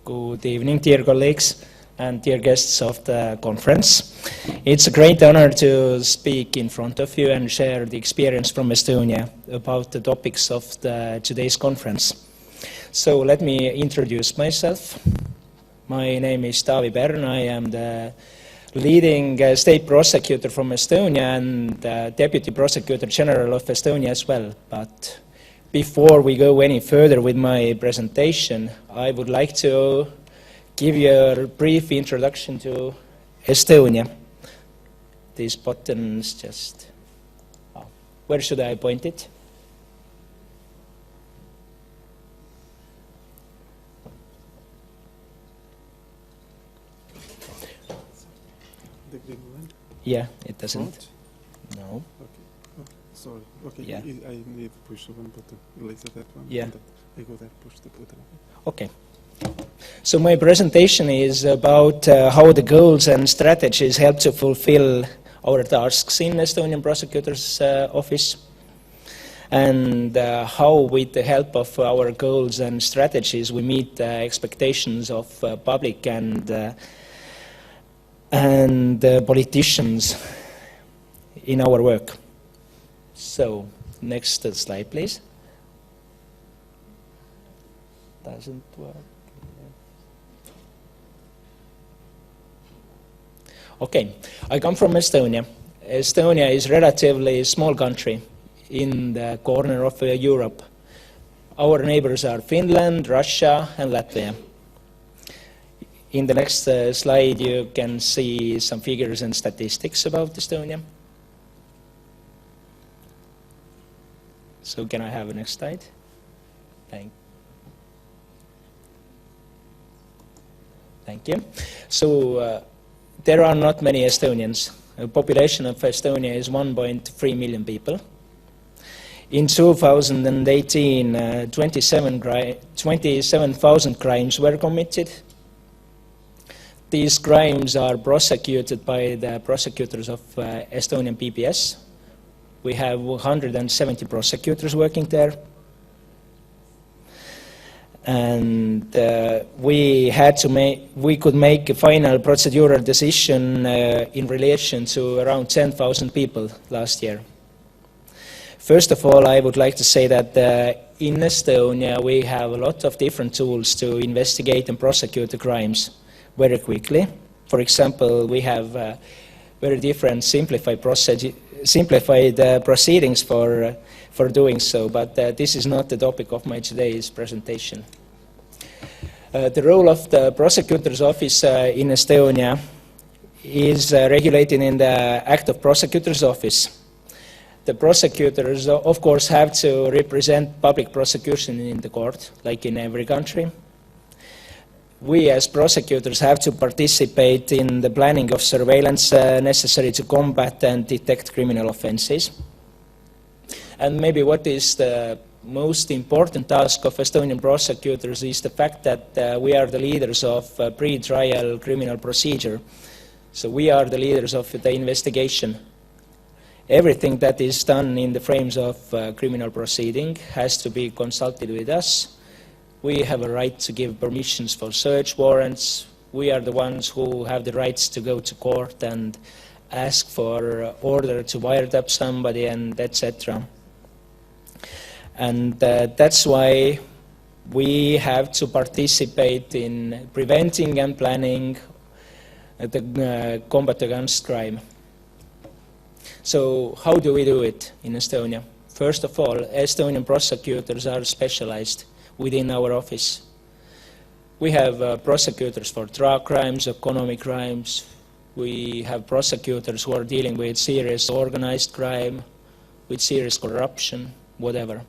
Good evening, dear colleagues and dear guests of the conference. It's a great honor to speak in front of you and share the experience from Estonia about the topics of today's conference. So let me introduce myself. My name is Taavi Pern. I am the leading state prosecutor from Estonia and Deputy Prosecutor General of Estonia as well. But before we go any further with my presentation, I would like to give you a brief introduction to Estonia. These buttons just... Oh, where should I point it? The green one? Yeah, it doesn't. Not? No. Okay. Sorry. Okay. Yeah. I need to push one button. Later that one. Yeah. And then I go there, push the button. Okay. So my presentation is about how the goals and strategies help to fulfill our tasks in Estonian Prosecutor's Office, and how with the help of our goals and strategies we meet the expectations of public and politicians in our work. So, next slide, please. Doesn't work. Okay, I come from Estonia. Estonia is a relatively small country in the corner of Europe. Our neighbors are Finland, Russia, and Latvia. In the next slide, you can see some figures and statistics about Estonia. So can I have a next slide? Thank you. So there are not many Estonians. The population of Estonia is 1.3 million people. In 2018, 27,000 crimes were committed. These crimes are prosecuted by the prosecutors of Estonian PPS. We have 170 prosecutors working there. And we could make a final procedural decision in relation to around 10,000 people last year. First of all, I would like to say that in Estonia we have a lot of different tools to investigate and prosecute the crimes very quickly. For example, we have very different simplified proceedings for doing so, but this is not the topic of my today's presentation. The role of the prosecutor's office in Estonia is regulated in the Act of Prosecutor's Office. The prosecutors, of course, have to represent public prosecution in the court, like in every country. We as prosecutors have to participate in the planning of surveillance necessary to combat and detect criminal offenses. And maybe what is the most important task of Estonian prosecutors is the fact that we are the leaders of pre-trial criminal procedure. So we are the leaders of the investigation. Everything that is done in the frames of criminal proceeding has to be consulted with us. We have a right to give permissions for search warrants. We are the ones who have the rights to go to court and ask for order to wiretap somebody, and etc. And that's why we have to participate in preventing and planning the combat against crime. So how do we do it in Estonia? First of all, Estonian prosecutors are specialized within our office. We have prosecutors for drug crimes, economic crimes. We have prosecutors who are dealing with serious organized crime, with serious corruption, whatever.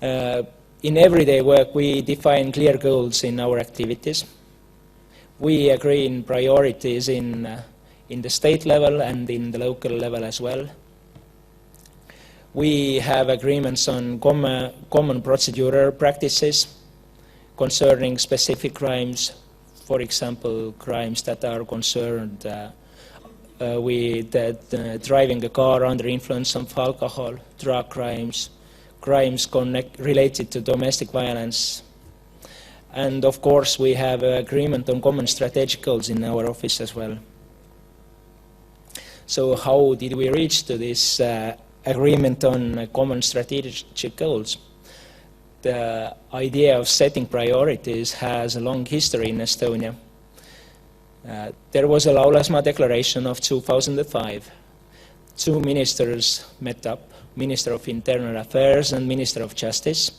In everyday work, we define clear goals in our activities. We agree in priorities in the state level and in the local level as well. We have agreements on common procedural practices concerning specific crimes, for example, crimes that are concerned with driving a car under influence of alcohol, drug crimes, crimes related to domestic violence, And of course, we have agreement on common strategic goals in our office as well. So how did we reach to this agreement on common strategic goals? The idea of setting priorities has a long history in Estonia. There was a Laulasmaa Declaration of 2005. Two ministers met up, Minister of Internal Affairs and Minister of Justice.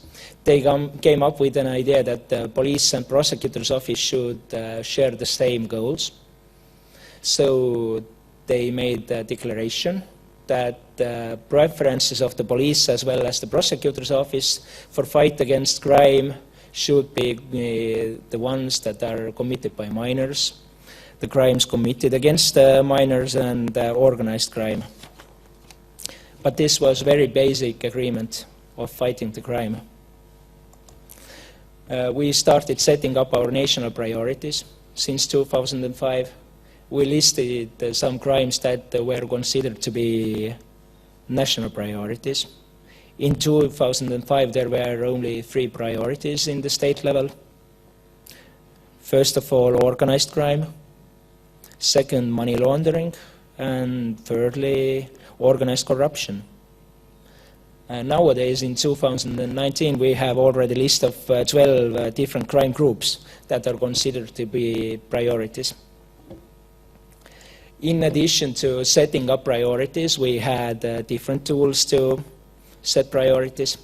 They came up with an idea that the police and prosecutor's office should share the same goals. So they made a declaration that the preferences of the police as well as the prosecutor's office for fight against crime should be the ones that are committed by minors, the crimes committed against minors, and organized crime. But this was very basic agreement of fighting the crime. We started setting up our national priorities since 2005. We listed some crimes that were considered to be national priorities. In 2005, there were only 3 priorities in the state level. First of all, organized crime. Second, money laundering. And thirdly, organized corruption. Nowadays, in 2019, we have already a list of 12 different crime groups that are considered to be priorities. In addition to setting up priorities, we had different tools to set priorities.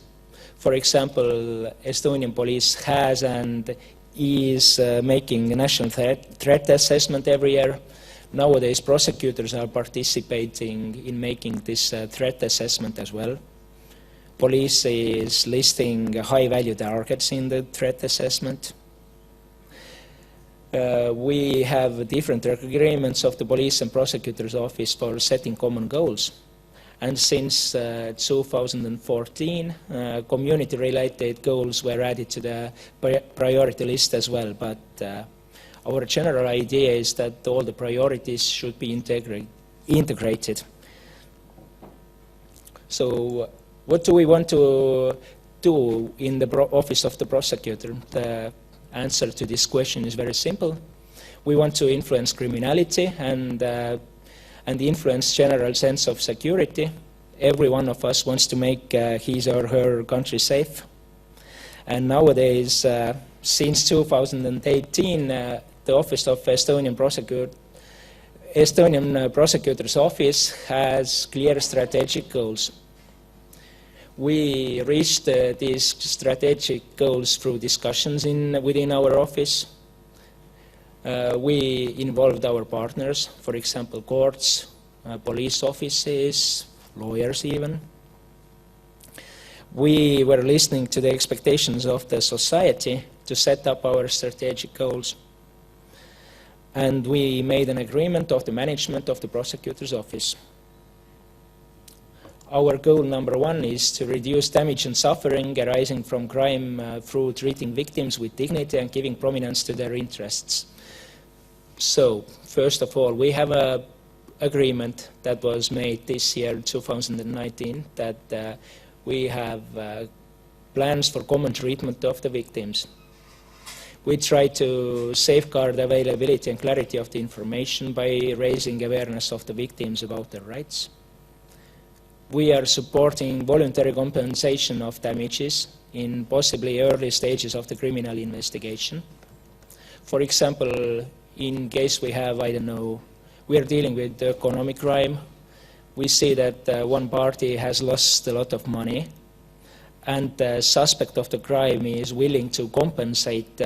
For example, Estonian police has and is making a national threat assessment every year. Nowadays, prosecutors are participating in making this threat assessment as well. Police is listing high-value targets in the threat assessment. We have different agreements of the police and prosecutor's office for setting common goals. And since 2014, community-related goals were added to the priority list as well. But our general idea is that all the priorities should be integrated. So what do we want to do in the office of the prosecutor? The answer to this question is very simple. We want to influence criminality and influence general sense of security. Every one of us wants to make his or her country safe. And nowadays, since 2018, the Office of Estonian Prosecutor's Office has clear strategic goals. We reached these strategic goals through discussions within our office. We involved our partners, for example, courts, police offices, lawyers even. We were listening to the expectations of the society to set up our strategic goals. And we made an agreement of the management of the prosecutor's office. Our goal number 1 is to reduce damage and suffering arising from crime through treating victims with dignity and giving prominence to their interests. So, first of all, we have an agreement that was made this year, 2019, that we have plans for common treatment of the victims. We try to safeguard availability and clarity of the information by raising awareness of the victims about their rights. We are supporting voluntary compensation of damages in possibly early stages of the criminal investigation. For example, in case we have, I don't know, we are dealing with economic crime, we see that one party has lost a lot of money and the suspect of the crime is willing to compensate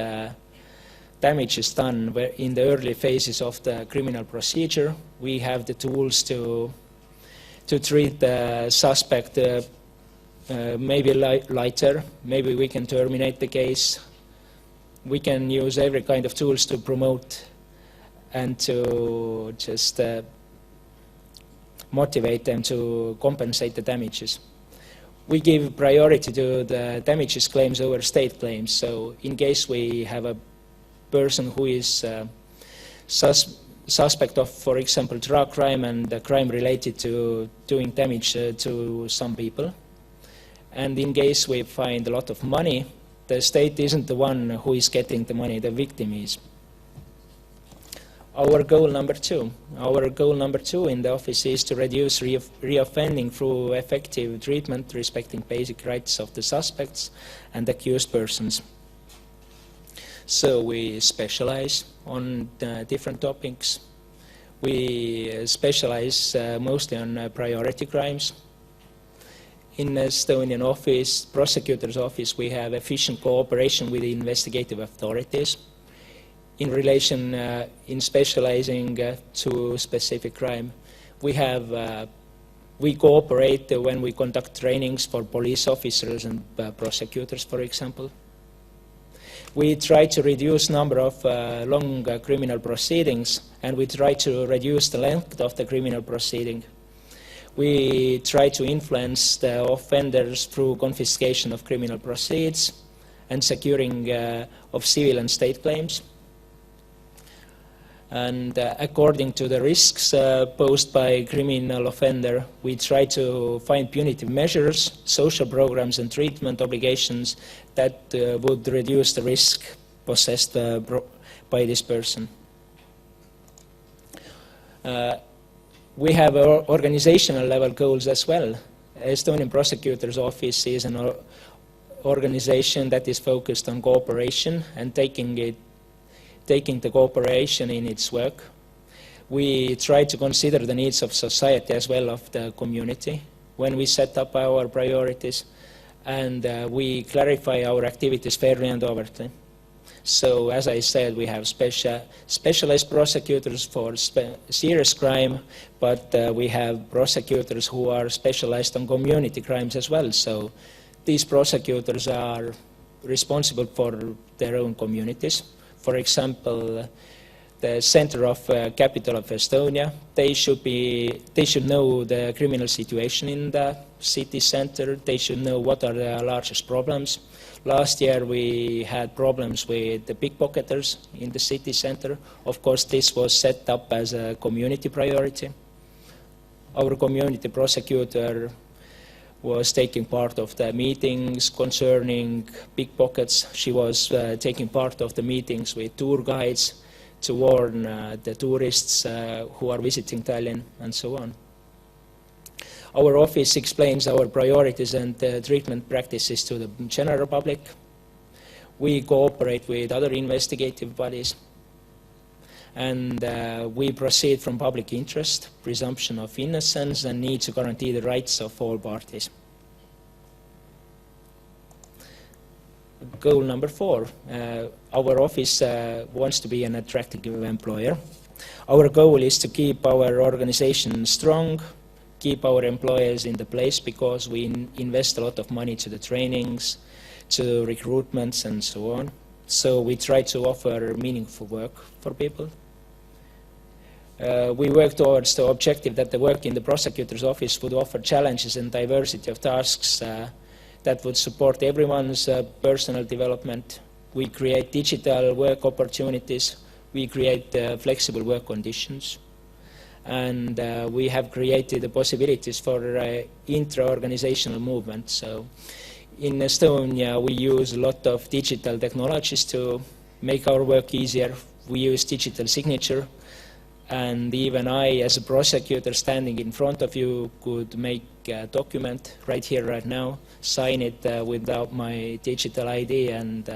damages done in the early phases of the criminal procedure. We have the tools to treat the suspect maybe lighter. Maybe we can terminate the case. We can use every kind of tools to promote and to just motivate them to compensate the damages. We give priority to the damages claims over state claims. So in case we have a person who is suspect of, for example, drug crime and a crime related to doing damage to some people, and in case we find a lot of money The state isn't the one who is getting the money, the victim is. Our goal number two in the office is to reduce reoffending through effective treatment respecting basic rights of the suspects and accused persons. So we specialize on different topics. We specialize mostly on priority crimes. In the Estonian office, prosecutor's office, we have efficient cooperation with the investigative authorities in relation in specializing to specific crime. We cooperate when we conduct trainings for police officers and prosecutors, for example. We try to reduce number of long criminal proceedings, and we try to reduce the length of the criminal proceeding. We try to influence the offenders through confiscation of criminal proceeds and securing of civil and state claims. And according to the risks posed by criminal offender, we try to find punitive measures, social programs and treatment obligations that would reduce the risk possessed by this person. We have organizational level goals as well. Estonian Prosecutor's Office is an organization that is focused on cooperation and taking the cooperation in its work. We try to consider the needs of society as well as the community when we set up our priorities, and we clarify our activities fairly and overtly. So, as I said, we have specialized prosecutors for serious crime, but we have prosecutors who are specialized on community crimes as well. So, these prosecutors are responsible for their own communities. For example, the center of capital of Estonia, they should know the criminal situation in the city center. They should know what are the largest problems. Last year we had problems with the pickpocketers in the city center. Of course, this was set up as a community priority. Our community prosecutor was taking part of the meetings concerning pickpockets. She was taking part of the meetings with tour guides to warn the tourists who are visiting Tallinn and so on. Our office explains our priorities and treatment practices to the general public. We cooperate with other investigative bodies, and we proceed from public interest, presumption of innocence, and need to guarantee the rights of all parties. Goal number 4, our office wants to be an attractive employer. Our goal is to keep our organization strong, keep our employees in the place, because we invest a lot of money to the trainings, to recruitments and so on. So we try to offer meaningful work for people. We work towards the objective that the work in the prosecutor's office would offer challenges and diversity of tasks that would support everyone's personal development. We create digital work opportunities. We create flexible work conditions. And we have created the possibilities for intra-organizational movement. So in Estonia, we use a lot of digital technologies to make our work easier. We use digital signature, and even I, as a prosecutor standing in front of you, could make a document right here, right now, sign it without my digital ID, and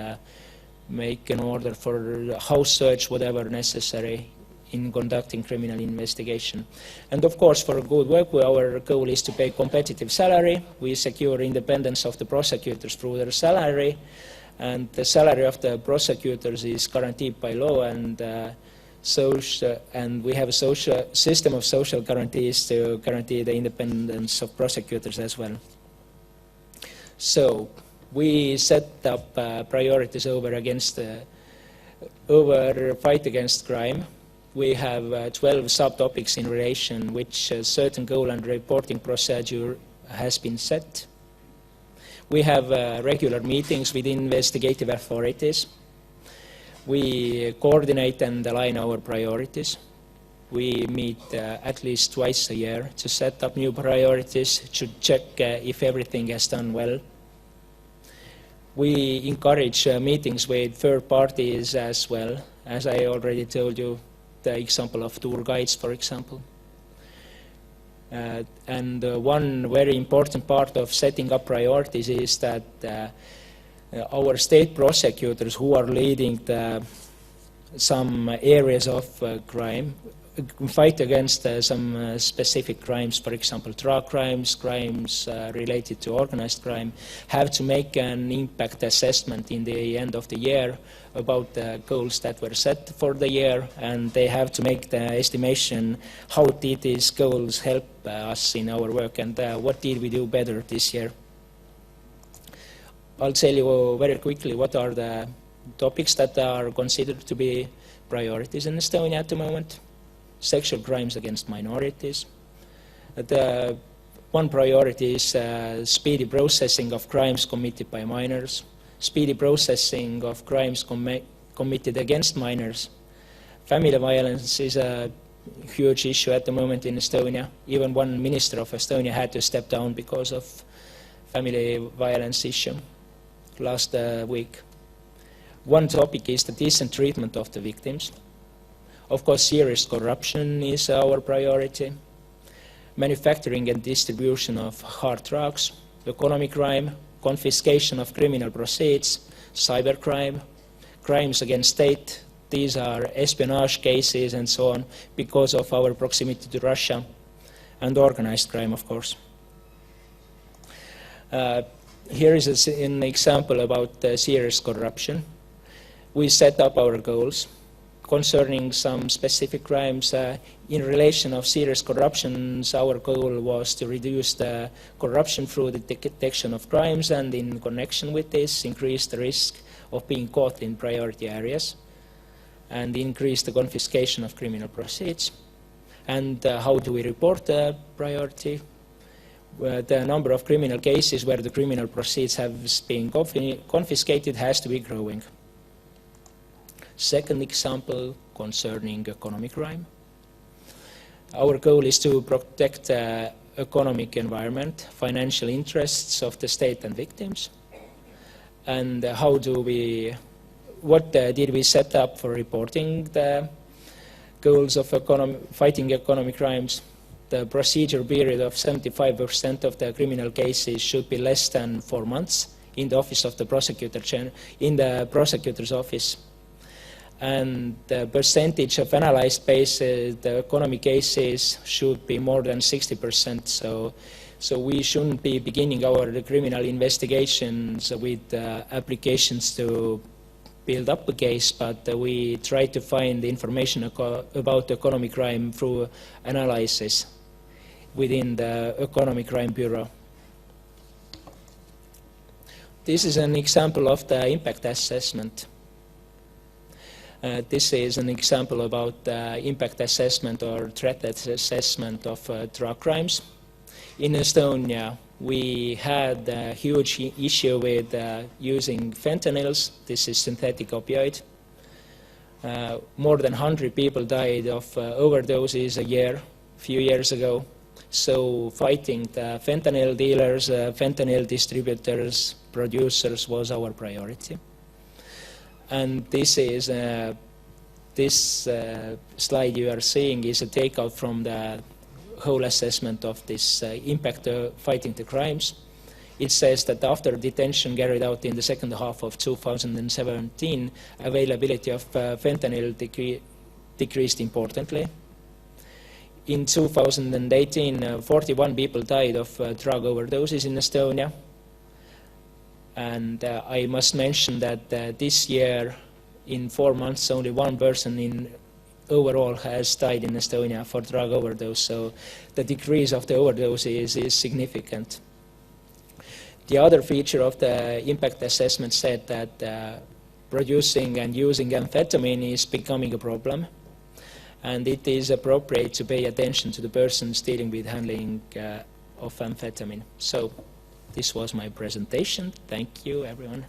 make an order for house search, whatever necessary in conducting criminal investigation. And of course, for good work, our goal is to pay competitive salary. We secure independence of the prosecutors through their salary, and the salary of the prosecutors is guaranteed by law, and we have a system of social guarantees to guarantee the independence of prosecutors as well. So we set up priorities over fight against crime. We have 12 subtopics in relation which a certain goal and reporting procedure has been set. We have regular meetings with investigative authorities. We coordinate and align our priorities. We meet at least twice a year to set up new priorities, to check if everything has done well. We encourage meetings with third parties as well, as I already told you, the example of tour guides, for example. And one very important part of setting up priorities is that our state prosecutors who are leading some areas of crime fight against some specific crimes, for example, drug crimes, crimes related to organized crime, have to make an impact assessment in the end of the year about the goals that were set for the year, and they have to make the estimation how did these goals help us in our work and what did we do better this year. I'll tell you very quickly what are the topics that are considered to be priorities in Estonia at the moment. Sexual crimes against minorities. The one priority is speedy processing of crimes committed by minors, speedy processing of crimes committed against minors. Family violence is a huge issue at the moment in Estonia. Even one minister of Estonia had to step down because of family violence issue last week. One topic is the decent treatment of the victims. Of course, serious corruption is our priority. Manufacturing and distribution of hard drugs, economic crime, confiscation of criminal proceeds, cybercrime, crimes against state. These are espionage cases and so on because of our proximity to Russia, and organized crime, of course. Here is an example about serious corruption. We set up our goals concerning some specific crimes. In relation of serious corruptions, our goal was to reduce the corruption through the detection of crimes, and in connection with this, increase the risk of being caught in priority areas, and increase the confiscation of criminal proceeds. And how do we report the priority? The number of criminal cases where the criminal proceeds have been confiscated has to be growing. Second example concerning economic crime. Our goal is to protect the economic environment, financial interests of the state and victims. And what did we set up for reporting the goals of fighting economic crimes? The procedure period of 75% of the criminal cases should be less than 4 months in the office of the prosecutor, in the prosecutor's office. And the percentage of analyzed cases, the economic cases, should be more than 60%. So we shouldn't be beginning our criminal investigations with applications to build up a case, but we try to find information about economic crime through analysis within the Economic Crime Bureau. This is an example of the impact assessment. This is an example about impact assessment or threat assessment of drug crimes. In Estonia, we had a huge issue with using fentanyls. This is synthetic opioid. More than 100 people died of overdoses a few years ago. So fighting the fentanyl dealers, fentanyl distributors, producers was our priority. And this is this slide you are seeing is a takeout from the whole assessment of this impact fighting the crimes. It says that after detention carried out in the second half of 2017, availability of fentanyl decreased importantly. In 2018, 41 people died of drug overdoses in Estonia. And I must mention that this year, in 4 months, only one person overall has died in Estonia for drug overdose. So the decrease of the overdoses is significant. The other feature of the impact assessment said that producing and using amphetamine is becoming a problem. And it is appropriate to pay attention to the persons dealing with handling of amphetamine. So this was my presentation. Thank you, everyone.